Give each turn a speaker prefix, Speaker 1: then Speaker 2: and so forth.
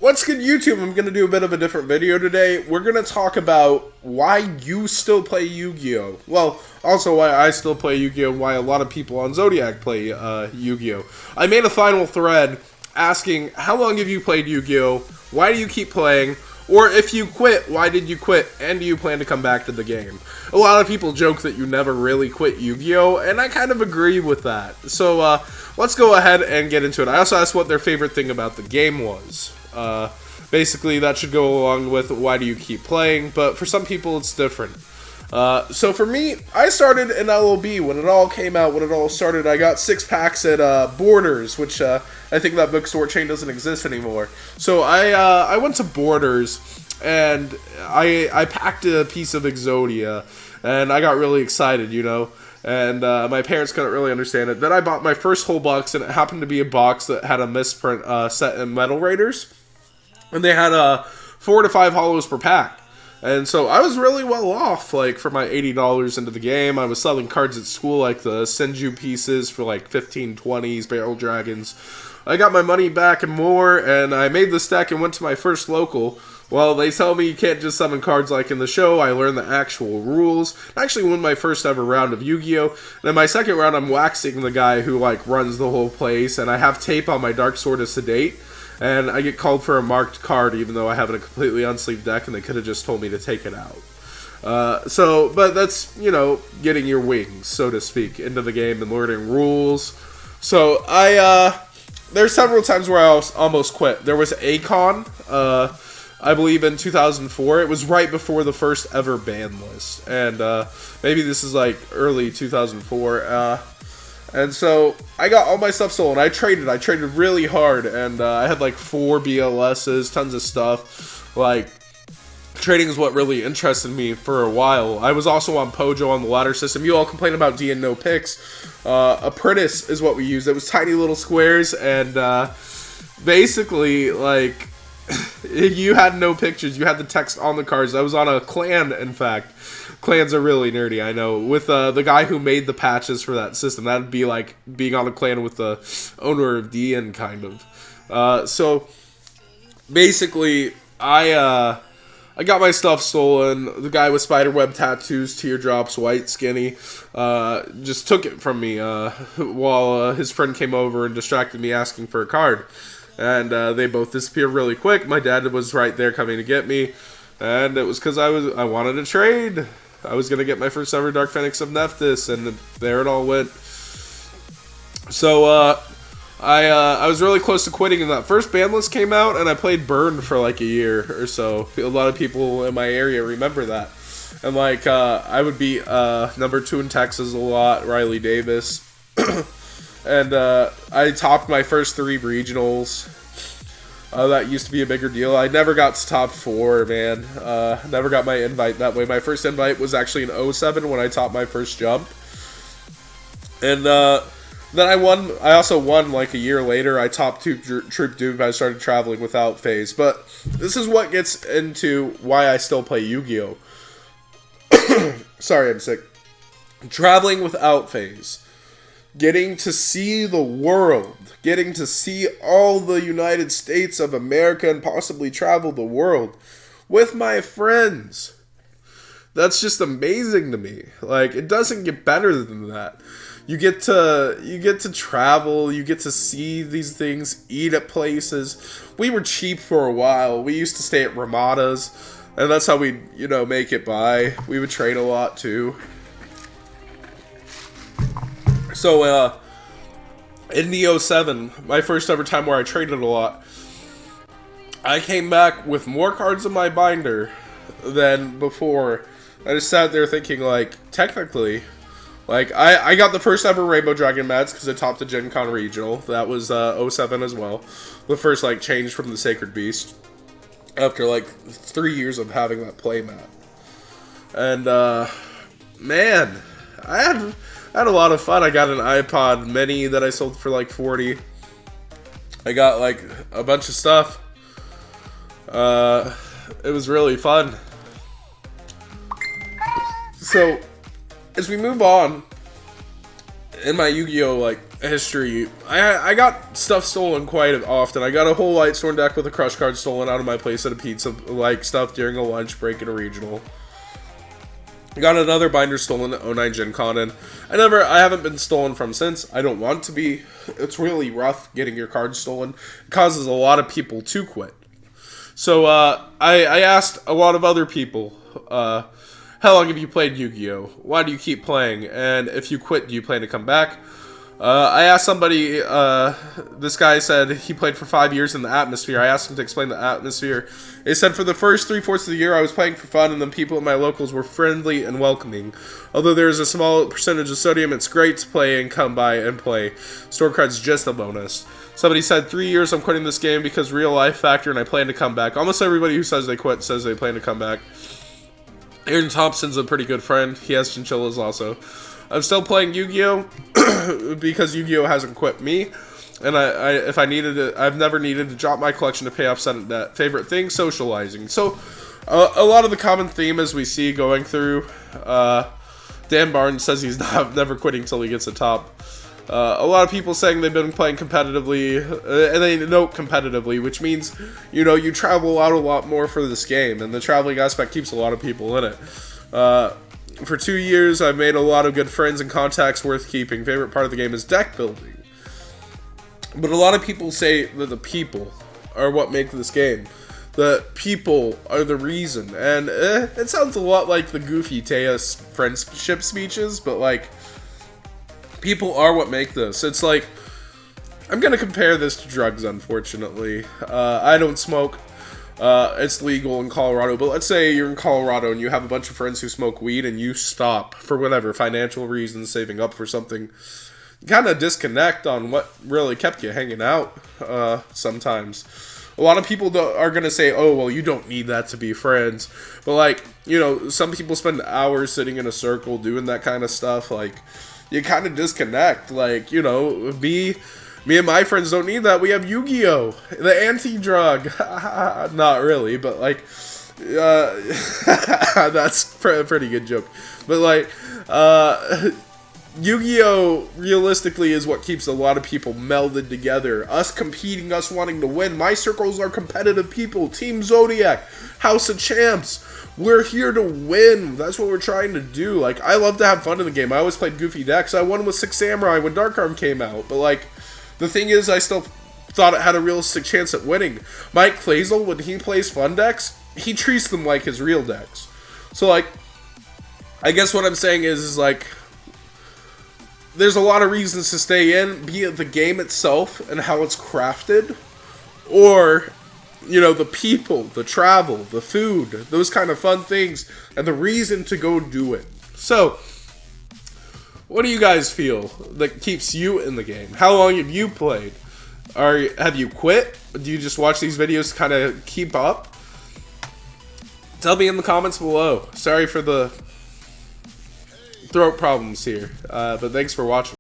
Speaker 1: What's good, YouTube? I'm going to do a bit of a different video today. We're going to talk about why you still play Yu-Gi-Oh! Well, also why I still play Yu-Gi-Oh! Why a lot of people on Zodiac play Yu-Gi-Oh! I made a final thread asking, how long have you played Yu-Gi-Oh! Why do you keep playing? Or if you quit, why did you quit? And do you plan to come back to the game? A lot of people joke that you never really quit Yu-Gi-Oh! And I kind of agree with that. So, let's go ahead and get into it. I also asked what their favorite thing about the game was. Basically, that should go along with why do you keep playing, but for some people it's different. So for me, I started in LOB when it all came out, when it all started. I got 6 packs at Borders, which I think that bookstore chain doesn't exist anymore. So I went to Borders, and I packed a piece of Exodia, and I got really excited, you know. And my parents couldn't really understand it. Then I bought my first whole box, and it happened to be a box that had a misprint set in Metal Raiders. And they had 4 to 5 holos per pack. And so I was really well off, like, for my $80 into the game. I was selling cards at school, like the Senju pieces for like 15, 20s, Barrel Dragons. I got my money back and more, and I made this deck and went to my first local. Well, they tell me you can't just summon cards like in the show. I learned the actual rules. I actually won my first ever round of Yu-Gi-Oh! And then my second round, I'm waxing the guy who, like, runs the whole place, and I have tape on my Dark Sword of Sedate. And I get called for a marked card, even though I have a completely unsleeved deck, and they could have just told me to take it out. But that's, you know, getting your wings, so to speak, into the game and learning rules. So, there's several times where I almost quit. There was Akon, I believe in 2004. It was right before the first ever ban list. And, maybe this is like early 2004. And so I got all my stuff stolen. I traded really hard, and I had like 4 BLSs, tons of stuff. Like, trading is what really interested me for a while. I was also on Pojo on the ladder system. You all complain about D and no picks. Apprentice is what we used. It was tiny little squares, and basically, like, you had no pictures. You had the text on the cards. I was on a clan, in fact. Clans are really nerdy, I know. With the guy who made the patches for that system, that'd be like being on a clan with the owner of DN, kind of. So basically, I got my stuff stolen. The guy with spiderweb tattoos, teardrops, white, skinny, just took it from me while his friend came over and distracted me asking for a card. And they both disappeared really quick. My dad was right there coming to get me, and it was because I wanted to trade. I was going to get my first ever Dark Phoenix of Nephthys, and there it all went. So, I was really close to quitting, and that first ban list came out, and I played Burn for like a year or so. A lot of people in my area remember that. And, like, I would beat number 2 in Texas a lot, Riley Davis. And, I topped my first 3 regionals. That used to be a bigger deal. I never got to top 4, man. Never got my invite that way. My first invite was actually in 07 when I topped my first jump. And then I won. I also won like a year later. I topped Troop Dupe. I started traveling without phase. But this is what gets into why I still play Yu-Gi-Oh! Sorry, I'm sick. Traveling without phase. Getting to see the world. Getting to see all the United States of America and possibly travel the world with my friends. That's just amazing to me. Like, it doesn't get better than that. You get to travel, you get to see these things, eat at places. We were cheap for a while. We used to stay at Ramada's, and that's how we, you know, make it by. We would trade a lot too. So, in the 07, my first ever time where I traded a lot, I came back with more cards in my binder than before. I just sat there thinking, like, technically, like, I got the first ever Rainbow Dragon mats because I topped the Gen Con Regional. That was 07 as well. The first, like, change from the Sacred Beast after, like, 3 years of having that play mat. And, man, I had a lot of fun. I got an iPod Mini that I sold for like 40. I got like a bunch of stuff. It was really fun. So, as we move on in my Yu-Gi-Oh! Like history. I got stuff stolen quite often. I got a whole Lightsworn deck with a crush card stolen out of my place at a pizza like stuff during a lunch break at a regional. Got another binder stolen at 09 Gen Con, and I haven't been stolen from since. I don't want to be. It's really rough getting your cards stolen. It causes a lot of people to quit. So I asked a lot of other people, how long have you played Yu-Gi-Oh? Why do you keep playing? And if you quit, do you plan to come back? I asked somebody, this guy said he played for 5 years in the Atmosphere. I asked him to explain the Atmosphere. He said for the first 3/4 of the year I was playing for fun, and the people at my locals were friendly and welcoming. Although there is a small percentage of sodium, it's great to play and come by and play. Store card's just a bonus. Somebody said 3 years I'm quitting this game because real life factor and I plan to come back. Almost everybody who says they quit says they plan to come back. Aaron Thompson's a pretty good friend. He has chinchillas also. I'm still playing Yu-Gi-Oh! Because Yu-Gi-Oh! Hasn't quit me. And if I needed it, I've never needed to drop my collection to pay off sudden debt. Favorite thing, socializing. So, a lot of the common theme as we see going through, Dan Barnes says he's never quitting till he gets a top. A lot of people saying they've been playing competitively, and they note competitively, which means, you know, you travel out a lot more for this game, and the traveling aspect keeps a lot of people in it. For 2 years, I've made a lot of good friends and contacts worth keeping. Favorite part of the game is deck building. But a lot of people say that the people are what make this game. The people are the reason. And it sounds a lot like the Goofy Teus friendship speeches, but like, people are what make this. It's like, I'm going to compare this to drugs, unfortunately. I don't smoke. It's legal in Colorado, but let's say you're in Colorado and you have a bunch of friends who smoke weed and you stop for whatever, financial reasons, saving up for something. You kind of disconnect on what really kept you hanging out sometimes. A lot of people are going to say, oh, well, you don't need that to be friends. But, like, you know, some people spend hours sitting in a circle doing that kind of stuff. Like, you kind of disconnect. Like, you know, me and my friends don't need that. We have Yu-Gi-Oh! The anti-drug. Not really, but, like, that's a pretty good joke. But, like, Yu-Gi-Oh! Realistically is what keeps a lot of people melded together. Us competing, us wanting to win. My circles are competitive people. Team Zodiac, House of Champs. We're here to win. That's what we're trying to do. Like, I love to have fun in the game. I always played goofy decks. I won with Six Samurai when Dark Arm came out. But, like, the thing is, I still thought it had a realistic chance at winning. Mike Clazel, when he plays fun decks, he treats them like his real decks. So, like, I guess what I'm saying is like, there's a lot of reasons to stay in, be it the game itself and how it's crafted, or, you know, the people, the travel, the food, those kind of fun things, and the reason to go do it. So, what do you guys feel that keeps you in the game? How long have you played? Have you quit? Do you just watch these videos to kind of keep up? Tell me in the comments below. Sorry for the throat problems here, but thanks for watching.